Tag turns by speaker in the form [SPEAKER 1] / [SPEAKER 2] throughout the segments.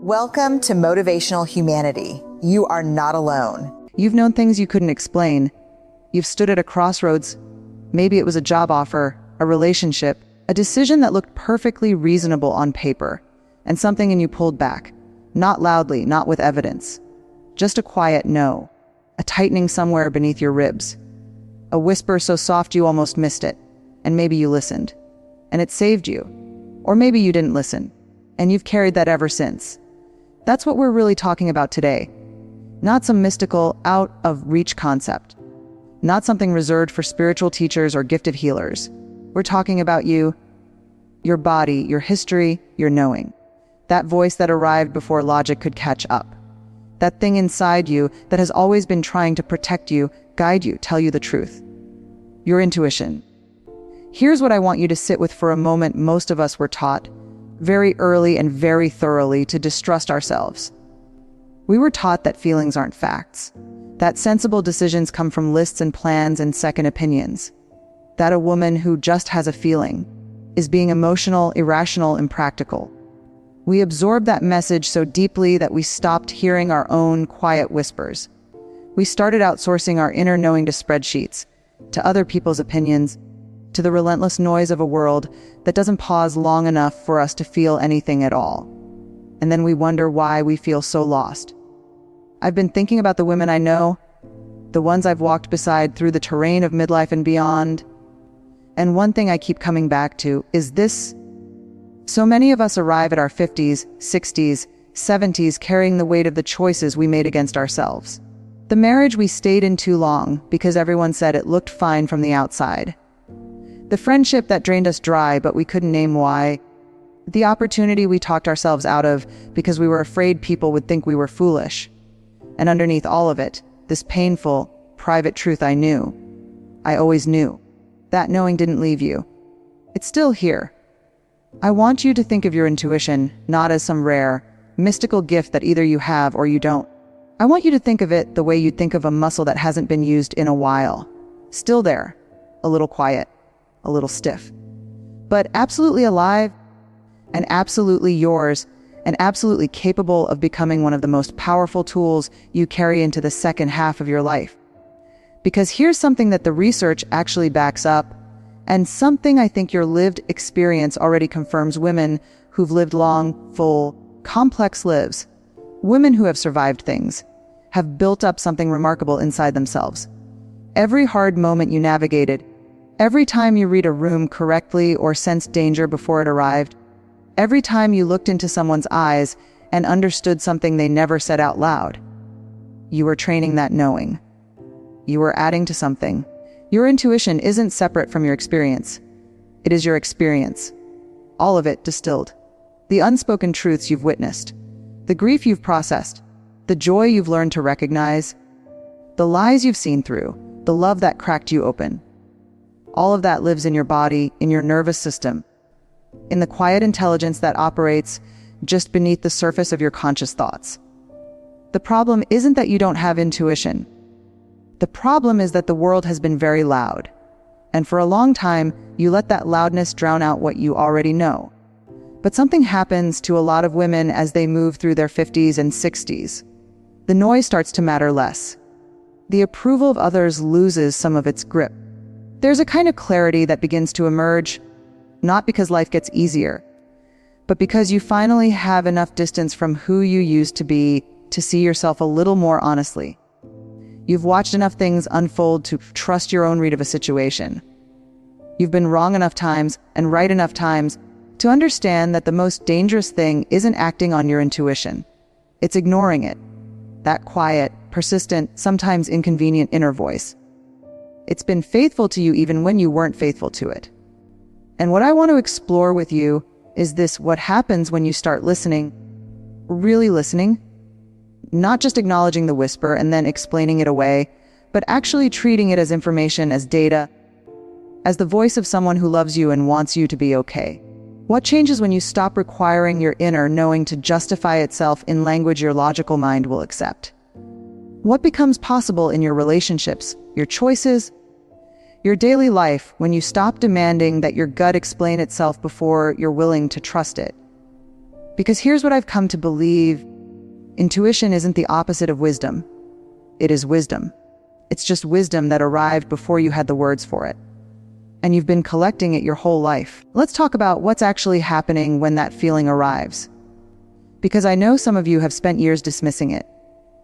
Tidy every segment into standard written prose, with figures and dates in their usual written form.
[SPEAKER 1] Welcome to Motivational Humanity. You are not alone.
[SPEAKER 2] You've known things you couldn't explain. You've stood at a crossroads. Maybe it was a job offer, a relationship, a decision that looked perfectly reasonable on paper, and something in you pulled back. Not loudly, not with evidence. Just a quiet no, a tightening somewhere beneath your ribs. A whisper so soft you almost missed it, and maybe you listened. And it saved you. Or maybe you didn't listen, and you've carried that ever since. That's what we're really talking about today. Not some mystical, out-of-reach concept. Not something reserved for spiritual teachers or gifted healers. We're talking about you, your body, your history, your knowing. That voice that arrived before logic could catch up. That thing inside you that has always been trying to protect you, guide you, tell you the truth. Your intuition. Here's what I want you to sit with for a moment. Most of us were taught, very early and very thoroughly, to distrust ourselves. We were taught that feelings aren't facts, that sensible decisions come from lists and plans and second opinions, that a woman who just has a feeling is being emotional, irrational, impractical. We absorbed that message so deeply that we stopped hearing our own quiet whispers. We started outsourcing our inner knowing to spreadsheets, to other people's opinions, to the relentless noise of a world that doesn't pause long enough for us to feel anything at all. And then we wonder why we feel so lost. I've been thinking about the women I know, the ones I've walked beside through the terrain of midlife and beyond. And one thing I keep coming back to is this. So many of us arrive at our 50s, 60s, 70s carrying the weight of the choices we made against ourselves. The marriage we stayed in too long because everyone said it looked fine from the outside. The friendship that drained us dry, but we couldn't name why. The opportunity we talked ourselves out of because we were afraid people would think we were foolish. And underneath all of it, this painful, private truth I knew. I always knew. That knowing didn't leave you. It's still here. I want you to think of your intuition not as some rare, mystical gift that either you have or you don't. I want you to think of it the way you'd think of a muscle that hasn't been used in a while. Still there, a little quiet, a little stiff, but absolutely alive and absolutely yours and absolutely capable of becoming one of the most powerful tools you carry into the second half of your life. Because here's something that the research actually backs up, and something I think your lived experience already confirms. Women who've lived long, full, complex lives, women who have survived things, have built up something remarkable inside themselves. Every hard moment you navigated, every time you read a room correctly or sensed danger before it arrived, every time you looked into someone's eyes and understood something they never said out loud, you were training that knowing. You were adding to something. Your intuition isn't separate from your experience. It is your experience. All of it distilled. The unspoken truths you've witnessed, the grief you've processed, the joy you've learned to recognize, the lies you've seen through, the love that cracked you open. All of that lives in your body, in your nervous system, in the quiet intelligence that operates just beneath the surface of your conscious thoughts. The problem isn't that you don't have intuition. The problem is that the world has been very loud, and for a long time, you let that loudness drown out what you already know. But something happens to a lot of women as they move through their 50s and 60s. The noise starts to matter less. The approval of others loses some of its grip. There's a kind of clarity that begins to emerge, not because life gets easier, but because you finally have enough distance from who you used to be to see yourself a little more honestly. You've watched enough things unfold to trust your own read of a situation. You've been wrong enough times and right enough times to understand that the most dangerous thing isn't acting on your intuition. It's ignoring it. That quiet, persistent, sometimes inconvenient inner voice. It's been faithful to you even when you weren't faithful to it. And what I want to explore with you is this: what happens when you start listening, really listening, not just acknowledging the whisper and then explaining it away, but actually treating it as information, as data, as the voice of someone who loves you and wants you to be okay. What changes when you stop requiring your inner knowing to justify itself in language your logical mind will accept? What becomes possible in your relationships, your choices, your daily life when you stop demanding that your gut explain itself before you're willing to trust it? Because here's what I've come to believe. Intuition isn't the opposite of wisdom. It is wisdom. It's just wisdom that arrived before you had the words for it. And you've been collecting it your whole life. Let's talk about what's actually happening when that feeling arrives. Because I know some of you have spent years dismissing it,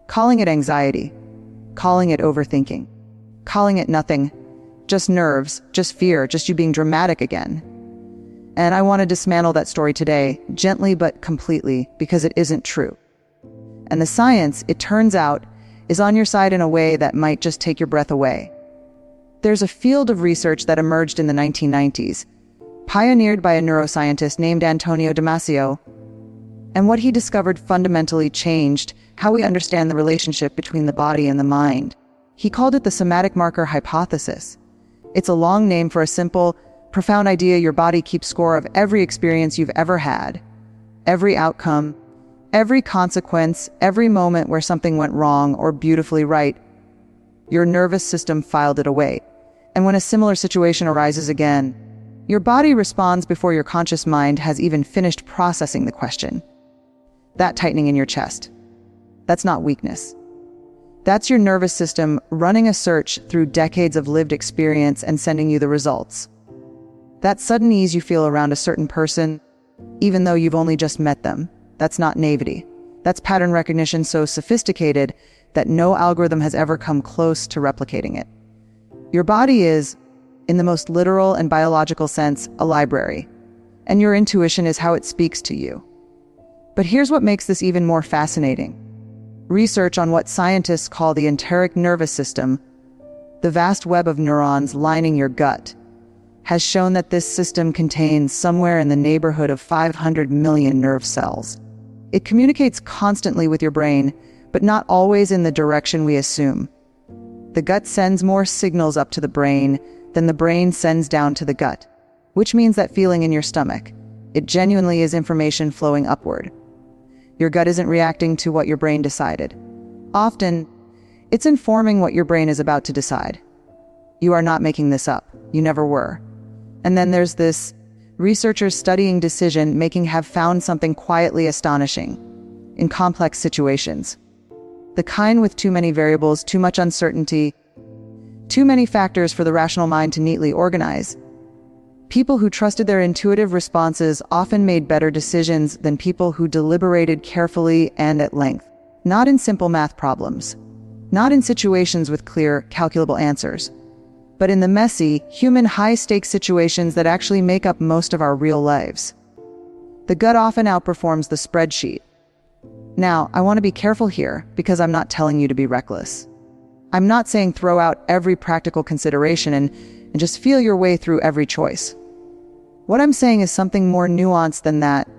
[SPEAKER 2] calling it anxiety, calling it overthinking, calling it nothing, just nerves, just fear, just you being dramatic again. And I want to dismantle that story today, gently but completely, because it isn't true. And the science, it turns out, is on your side in a way that might just take your breath away. There's a field of research that emerged in the 1990s, pioneered by a neuroscientist named Antonio Damasio. And what he discovered fundamentally changed how we understand the relationship between the body and the mind. He called it the somatic marker hypothesis. It's a long name for a simple, profound idea your body keeps score of every experience you've ever had, every outcome, every consequence, every moment where something went wrong or beautifully right. Your nervous system filed it away. And when a similar situation arises again, your body responds before your conscious mind has even finished processing the question. That tightening in your chest, that's not weakness. That's your nervous system running a search through decades of lived experience and sending you the results. That sudden ease you feel around a certain person, even though you've only just met them, that's not naivety. That's pattern recognition so sophisticated that no algorithm has ever come close to replicating it. Your body is, in the most literal and biological sense, a library, and your intuition is how it speaks to you. But here's what makes this even more fascinating. Research on what scientists call the enteric nervous system, the vast web of neurons lining your gut, has shown that this system contains somewhere in the neighborhood of 500 million nerve cells. It communicates constantly with your brain, but not always in the direction we assume. The gut sends more signals up to the brain than the brain sends down to the gut, which means that feeling in your stomach, it genuinely is information flowing upward. Your gut isn't reacting to what your brain decided. Often, it's informing what your brain is about to decide. You are not making this up. You never were. And then there's this: researchers studying decision-making have found something quietly astonishing in complex situations. The kind with too many variables, too much uncertainty, too many factors for the rational mind to neatly organize. People who trusted their intuitive responses often made better decisions than people who deliberated carefully and at length. Not in simple math problems, not in situations with clear, calculable answers, but in the messy, human high-stakes situations that actually make up most of our real lives. The gut often outperforms the spreadsheet. Now, I want to be careful here because I'm not telling you to be reckless. I'm not saying throw out every practical consideration and just feel your way through every choice. What I'm saying is something more nuanced than that.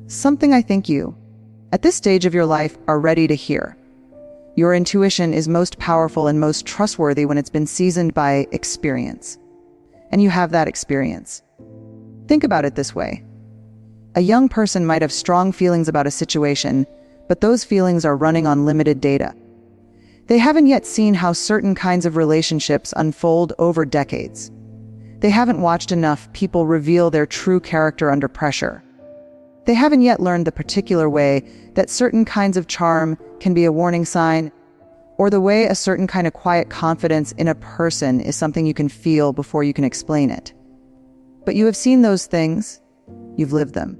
[SPEAKER 2] Something I think you, at this stage of your life, are ready to hear. Your intuition is most powerful and most trustworthy when it's been seasoned by experience. And you have that experience. Think about it this way. A young person might have strong feelings about a situation, but those feelings are running on limited data. They haven't yet seen how certain kinds of relationships unfold over decades. They haven't watched enough people reveal their true character under pressure. They haven't yet learned the particular way that certain kinds of charm can be a warning sign, or the way a certain kind of quiet confidence in a person is something you can feel before you can explain it. But you have seen those things. You've lived them.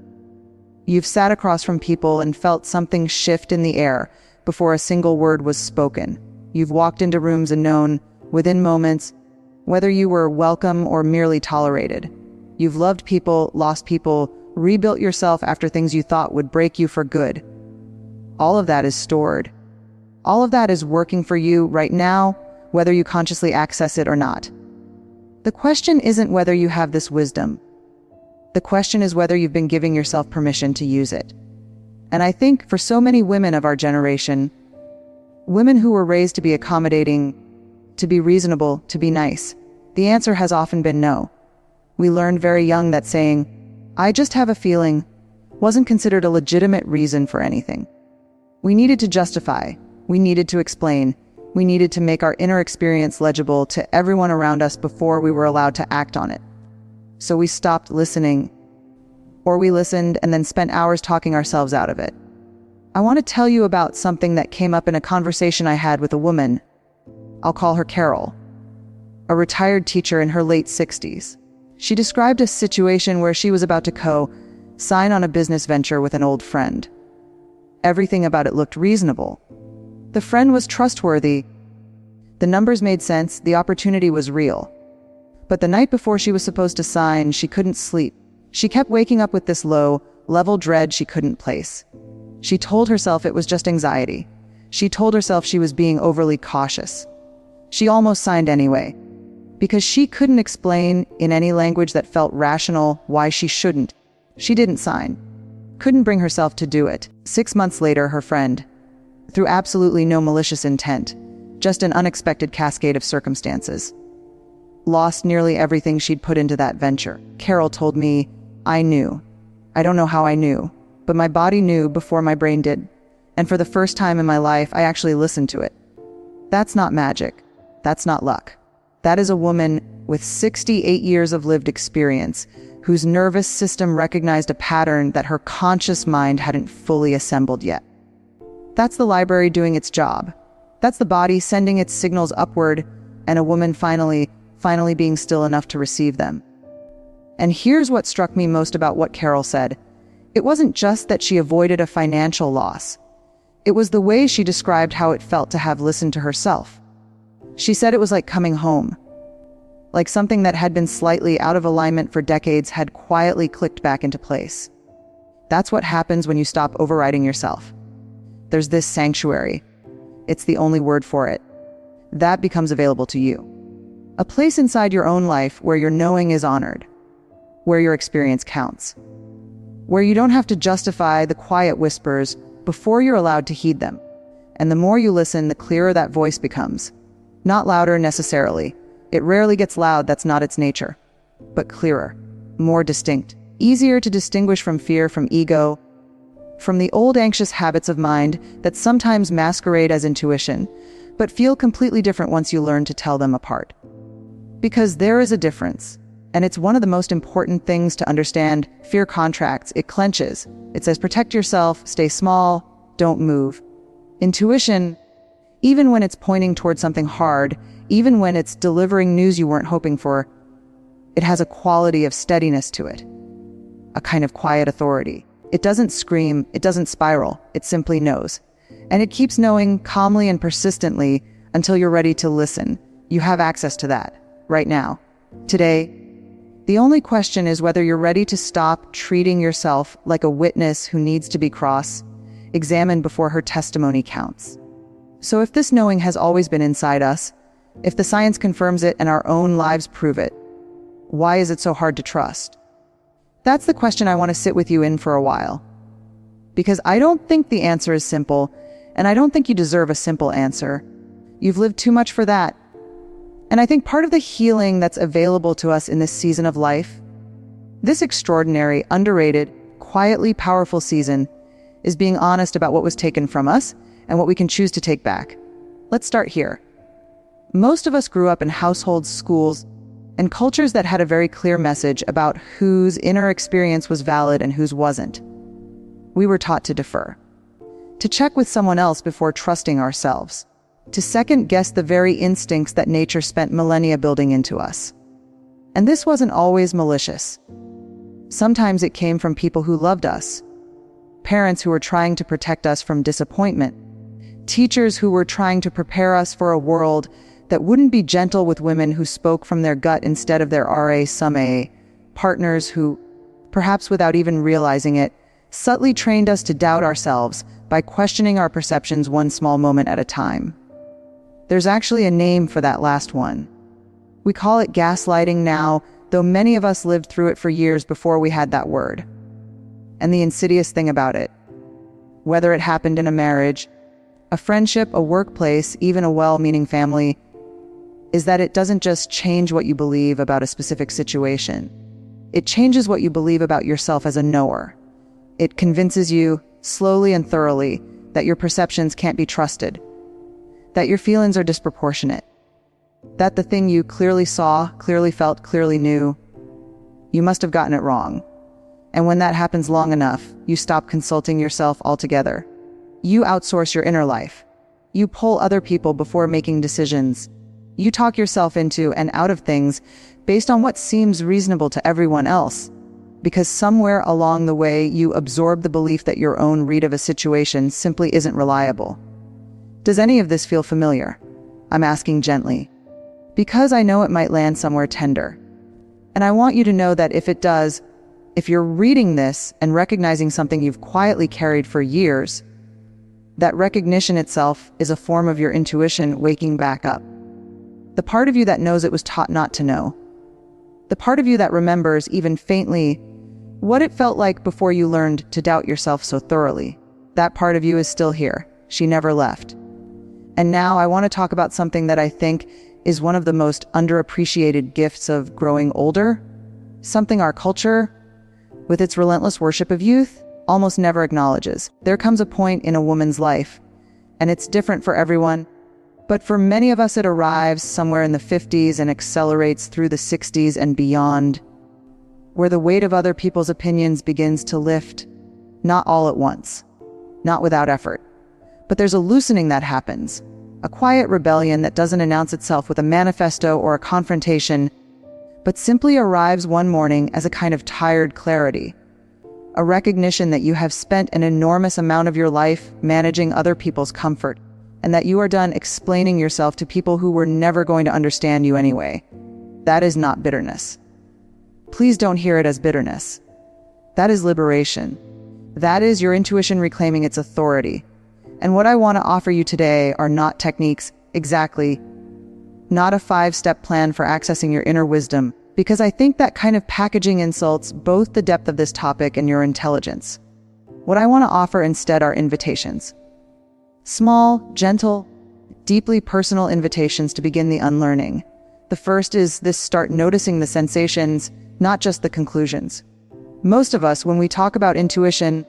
[SPEAKER 2] You've sat across from people and felt something shift in the air before a single word was spoken. You've walked into rooms and known, within moments, whether you were welcome or merely tolerated. You've loved people, lost people, rebuilt yourself after things you thought would break you for good. All of that is stored. All of that is working for you right now, whether you consciously access it or not. The question isn't whether you have this wisdom. The question is whether you've been giving yourself permission to use it. And I think for so many women of our generation, women who were raised to be accommodating, to be reasonable, to be nice, the answer has often been no. We learned very young that saying, "I just have a feeling," wasn't considered a legitimate reason for anything. We needed to justify, we needed to explain, we needed to make our inner experience legible to everyone around us before we were allowed to act on it. So we stopped listening, or we listened and then spent hours talking ourselves out of it. I want to tell you about something that came up in a conversation I had with a woman. I'll call her Carol, a retired teacher in her late 60s. She described a situation where she was about to co-sign on a business venture with an old friend. Everything about it looked reasonable. The friend was trustworthy. The numbers made sense. The opportunity was real. But the night before she was supposed to sign, she couldn't sleep. She kept waking up with this low-level dread she couldn't place. She told herself it was just anxiety. She told herself she was being overly cautious. She almost signed anyway, because she couldn't explain in any language that felt rational why she shouldn't. She didn't sign. Couldn't bring herself to do it. 6 months later, her friend, through absolutely no malicious intent, just an unexpected cascade of circumstances, lost nearly everything she'd put into that venture. Carol told me, I knew. I don't know how I knew, but my body knew before my brain did. And for the first time in my life, I actually listened to it. That's not magic. That's not luck. That is a woman with 68 years of lived experience, whose nervous system recognized a pattern that her conscious mind hadn't fully assembled yet. That's the library doing its job. That's the body sending its signals upward, and a woman finally being still enough to receive them. And here's what struck me most about what Carol said. It wasn't just that she avoided a financial loss. It was the way she described how it felt to have listened to herself. She said it was like coming home. Like something that had been slightly out of alignment for decades had quietly clicked back into place. That's what happens when you stop overriding yourself. There's this sanctuary. It's the only word for it. That becomes available to you. A place inside your own life where your knowing is honored, where your experience counts, where you don't have to justify the quiet whispers before you're allowed to heed them. And the more you listen, the clearer that voice becomes. Not louder necessarily. It rarely gets loud, that's not its nature. But clearer, more distinct, easier to distinguish from fear, from ego, from the old anxious habits of mind that sometimes masquerade as intuition, but feel completely different once you learn to tell them apart. Because there is a difference, and it's one of the most important things to understand. Fear contracts, it clenches. It says protect yourself, stay small, don't move. Intuition, even when it's pointing towards something hard, even when it's delivering news you weren't hoping for, it has a quality of steadiness to it, a kind of quiet authority. It doesn't scream, it doesn't spiral, it simply knows. And it keeps knowing calmly and persistently until you're ready to listen. You have access to that, right now, today. The only question is whether you're ready to stop treating yourself like a witness who needs to be cross-examined before her testimony counts. So if this knowing has always been inside us, if the science confirms it and our own lives prove it, why is it so hard to trust? That's the question I want to sit with you in for a while. Because I don't think the answer is simple, and I don't think you deserve a simple answer. You've lived too much for that. And I think part of the healing that's available to us in this season of life, this extraordinary, underrated, quietly powerful season, is being honest about what was taken from us and what we can choose to take back. Let's start here. Most of us grew up in households, schools, and cultures that had a very clear message about whose inner experience was valid and whose wasn't. We were taught to defer, to check with someone else before trusting ourselves, to second-guess the very instincts that nature spent millennia building into us. And this wasn't always malicious. Sometimes it came from people who loved us, parents who were trying to protect us from disappointment, teachers who were trying to prepare us for a world that wouldn't be gentle with women who spoke from their gut instead of their RA, partners who, perhaps without even realizing it, subtly trained us to doubt ourselves by questioning our perceptions one small moment at a time. There's actually a name for that last one. We call it gaslighting now, though many of us lived through it for years before we had that word. And the insidious thing about it, whether it happened in a marriage, a friendship, a workplace, even a well-meaning family, is that it doesn't just change what you believe about a specific situation. It changes what you believe about yourself as a knower. It convinces you, slowly and thoroughly, that your perceptions can't be trusted, that your feelings are disproportionate, that the thing you clearly saw, clearly felt, clearly knew, you must have gotten it wrong. And when that happens long enough, you stop consulting yourself altogether. You outsource your inner life. You pull other people before making decisions. You talk yourself into and out of things based on what seems reasonable to everyone else, because somewhere along the way you absorb the belief that your own read of a situation simply isn't reliable. Does any of this feel familiar? I'm asking gently, because I know it might land somewhere tender. And I want you to know that if it does, if you're reading this and recognizing something you've quietly carried for years, that recognition itself is a form of your intuition waking back up. The part of you that knows it was taught not to know. The part of you that remembers, even faintly, what it felt like before you learned to doubt yourself so thoroughly. That part of you is still here. She never left. And now I want to talk about something that I think is one of the most underappreciated gifts of growing older. Something our culture, with its relentless worship of youth, almost never acknowledges. There comes a point in a woman's life, and it's different for everyone, but for many of us it arrives somewhere in the 50s and accelerates through the 60s and beyond, where the weight of other people's opinions begins to lift, not all at once, not without effort. But there's a loosening that happens, a quiet rebellion that doesn't announce itself with a manifesto or a confrontation, but simply arrives one morning as a kind of tired clarity. A recognition that you have spent an enormous amount of your life managing other people's comfort, and that you are done explaining yourself to people who were never going to understand you anyway. That is not bitterness. Please don't hear it as bitterness. That is liberation. That is your intuition reclaiming its authority. And what I want to offer you today are not techniques, exactly, not a 5-step plan for accessing your inner wisdom, because I think that kind of packaging insults both the depth of this topic and your intelligence. What I want to offer instead are invitations. Small, gentle, deeply personal invitations to begin the unlearning. The first is this: start noticing the sensations, not just the conclusions. Most of us, when we talk about intuition,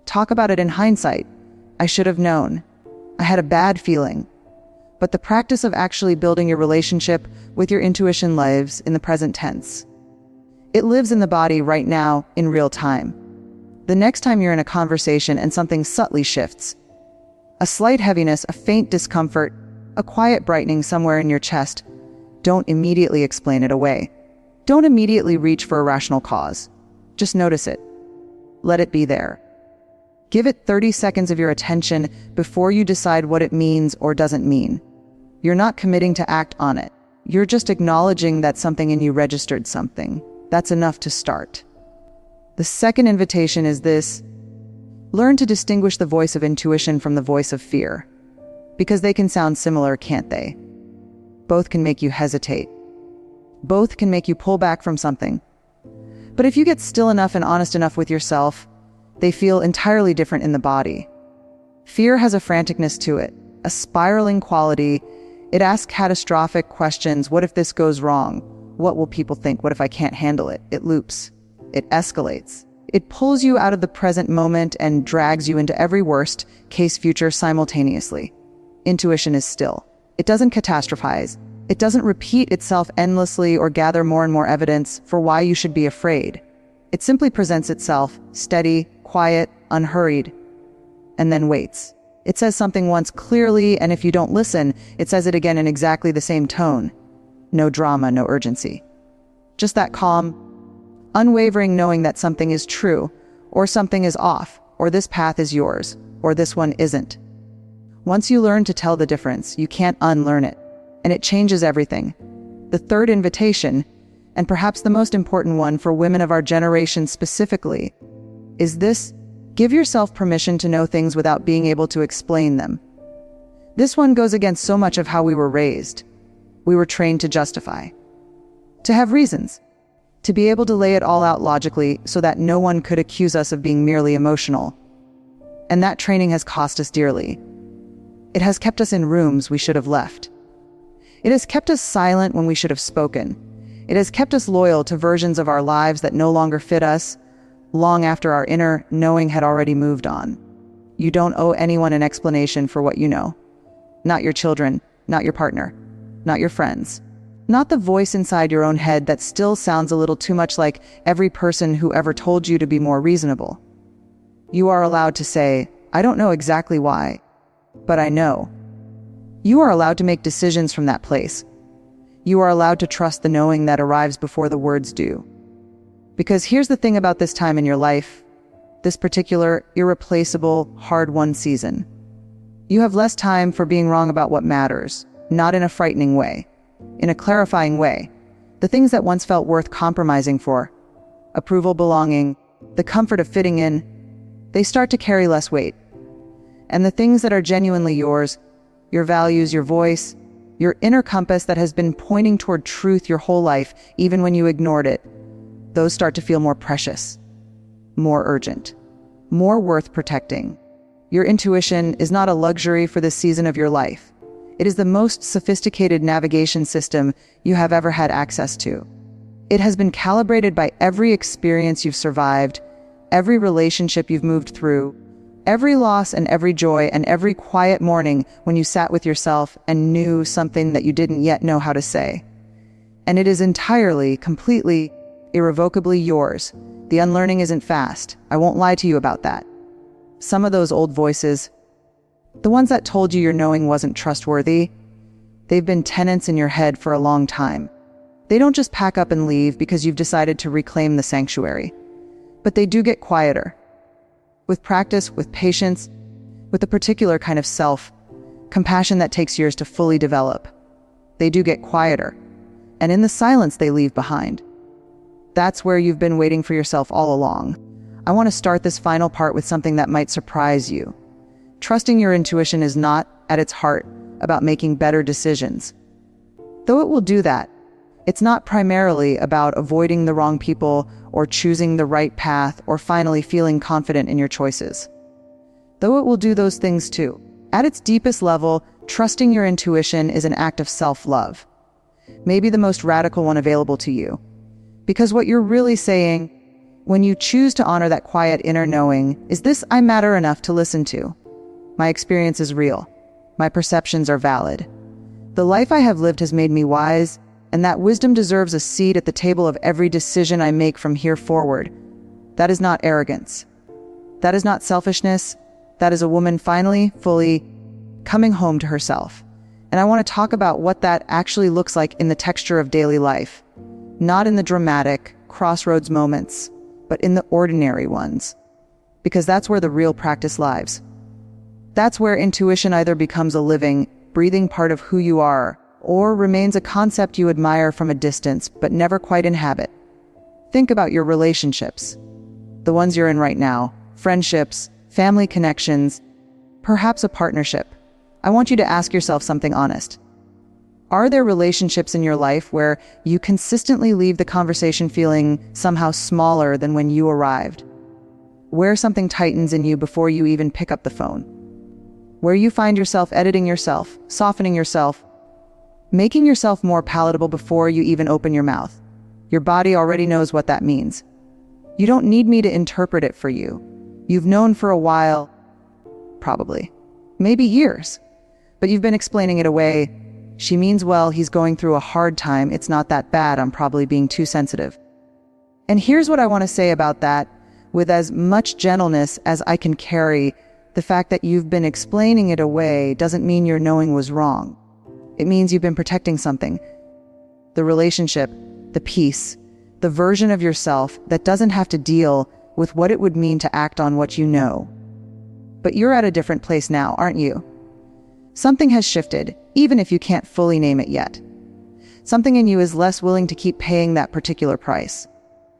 [SPEAKER 2] talk about it in hindsight. I should have known. I had a bad feeling. But the practice of actually building your relationship with your intuition lives in the present tense. It lives in the body right now, in real time. The next time you're in a conversation and something subtly shifts, a slight heaviness, a faint discomfort, a quiet brightening somewhere in your chest, don't immediately explain it away. Don't immediately reach for a rational cause. Just notice it. Let it be there. Give it 30 seconds of your attention before you decide what it means or doesn't mean. You're not committing to act on it. You're just acknowledging that something in you registered something. That's enough to start. The second invitation is this: learn to distinguish the voice of intuition from the voice of fear. Because they can sound similar, can't they? Both can make you hesitate. Both can make you pull back from something. But if you get still enough and honest enough with yourself, they feel entirely different in the body. Fear has a franticness to it, a spiraling quality. It asks catastrophic questions. What if this goes wrong? What will people think? What if I can't handle it? It loops. It escalates. It pulls you out of the present moment and drags you into every worst case future simultaneously. Intuition is still. It doesn't catastrophize. It doesn't repeat itself endlessly or gather more and more evidence for why you should be afraid. It simply presents itself, steady, quiet, unhurried, and then waits. It says something once clearly, and if you don't listen, it says it again in exactly the same tone. No drama, no urgency. Just that calm, unwavering knowing that something is true, or something is off, or this path is yours, or this one isn't. Once you learn to tell the difference, you can't unlearn it, and it changes everything. The third invitation, and perhaps the most important one for women of our generation specifically, is this: give yourself permission to know things without being able to explain them. This one goes against so much of how we were raised. We were trained to justify, to have reasons, to be able to lay it all out logically so that no one could accuse us of being merely emotional. And that training has cost us dearly. It has kept us in rooms we should have left. It has kept us silent when we should have spoken. It has kept us loyal to versions of our lives that no longer fit us, long after our inner knowing had already moved on. You don't owe anyone an explanation for what you know. Not your children, not your partner, not your friends. Not the voice inside your own head that still sounds a little too much like every person who ever told you to be more reasonable. You are allowed to say, I don't know exactly why, but I know. You are allowed to make decisions from that place. You are allowed to trust the knowing that arrives before the words do. Because here's the thing about this time in your life, this particular, irreplaceable, hard-won season. You have less time for being wrong about what matters, not in a frightening way, in a clarifying way. The things that once felt worth compromising for, approval, belonging, the comfort of fitting in, they start to carry less weight. And the things that are genuinely yours, your values, your voice, your inner compass that has been pointing toward truth your whole life, even when you ignored it, those start to feel more precious, more urgent, more worth protecting. Your intuition is not a luxury for this season of your life. It is the most sophisticated navigation system you have ever had access to. It has been calibrated by every experience you've survived, every relationship you've moved through, every loss and every joy and every quiet morning when you sat with yourself and knew something that you didn't yet know how to say. And it is entirely, completely, irrevocably yours. The unlearning isn't fast. I won't lie to you about that. Some of those old voices, the ones that told you your knowing wasn't trustworthy, they've been tenants in your head for a long time. They don't just pack up and leave because you've decided to reclaim the sanctuary. But they do get quieter. With practice, with patience, with a particular kind of compassion that takes years to fully develop. They do get quieter. And in the silence they leave behind. That's where you've been waiting for yourself all along. I want to start this final part with something that might surprise you. Trusting your intuition is not, at its heart, about making better decisions. Though it will do that, it's not primarily about avoiding the wrong people or choosing the right path or finally feeling confident in your choices. Though it will do those things too. At its deepest level, trusting your intuition is an act of self-love. Maybe the most radical one available to you. Because what you're really saying, when you choose to honor that quiet inner knowing, is this: I matter enough to listen to. My experience is real. My perceptions are valid. The life I have lived has made me wise, and that wisdom deserves a seat at the table of every decision I make from here forward. That is not arrogance. That is not selfishness. That is a woman finally, fully coming home to herself. And I want to talk about what that actually looks like in the texture of daily life. Not in the dramatic, crossroads moments, but in the ordinary ones. Because that's where the real practice lies. That's where intuition either becomes a living, breathing part of who you are, or remains a concept you admire from a distance but never quite inhabit. Think about your relationships. The ones you're in right now, friendships, family connections, perhaps a partnership. I want you to ask yourself something honest. Are there relationships in your life where you consistently leave the conversation feeling somehow smaller than when you arrived? Where something tightens in you before you even pick up the phone? Where you find yourself editing yourself, softening yourself, making yourself more palatable before you even open your mouth? Your body already knows what that means. You don't need me to interpret it for you. You've known for a while, probably, maybe years, but you've been explaining it away. She means well, he's going through a hard time, it's not that bad, I'm probably being too sensitive. And here's what I want to say about that, with as much gentleness as I can carry. The fact that you've been explaining it away doesn't mean your knowing was wrong. It means you've been protecting something. The relationship, the peace, the version of yourself that doesn't have to deal with what it would mean to act on what you know. But you're at a different place now, aren't you? Something has shifted, even if you can't fully name it yet. Something in you is less willing to keep paying that particular price.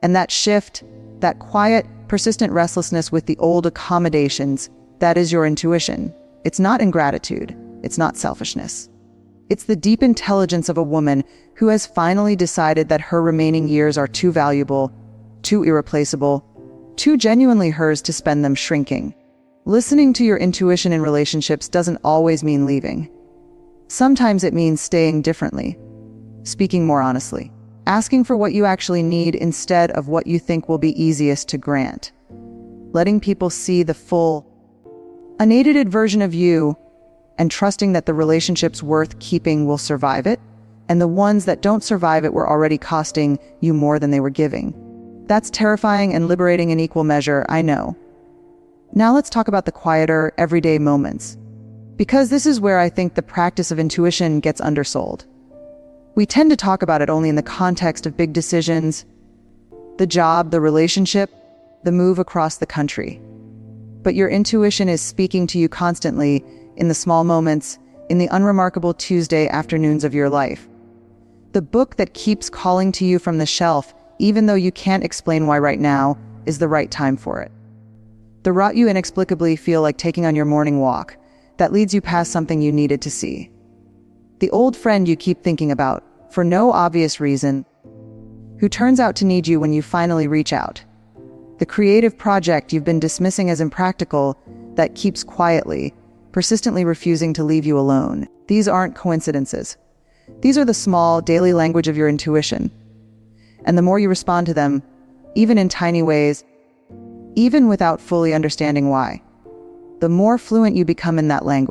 [SPEAKER 2] And that shift, that quiet, persistent restlessness with the old accommodations, that is your intuition. It's not ingratitude. It's not selfishness. It's the deep intelligence of a woman who has finally decided that her remaining years are too valuable, too irreplaceable, too genuinely hers to spend them shrinking. Listening to your intuition in relationships doesn't always mean leaving. Sometimes it means staying differently, speaking more honestly, asking for what you actually need instead of what you think will be easiest to grant, letting people see the full, unedited version of you, and trusting that the relationship's worth keeping will survive it, and the ones that don't survive it were already costing you more than they were giving. That's terrifying and liberating in equal measure, I know. Now let's talk about the quieter, everyday moments. Because this is where I think the practice of intuition gets undersold. We tend to talk about it only in the context of big decisions, the job, the relationship, the move across the country. But your intuition is speaking to you constantly in the small moments, in the unremarkable Tuesday afternoons of your life. The book that keeps calling to you from the shelf, even though you can't explain why right now is the right time for it. The route you inexplicably feel like taking on your morning walk, that leads you past something you needed to see. The old friend you keep thinking about, for no obvious reason, who turns out to need you when you finally reach out. The creative project you've been dismissing as impractical that keeps quietly, persistently refusing to leave you alone. These aren't coincidences. These are the small, daily language of your intuition. And the more you respond to them, even in tiny ways, even without fully understanding why, the more fluent you become in that language.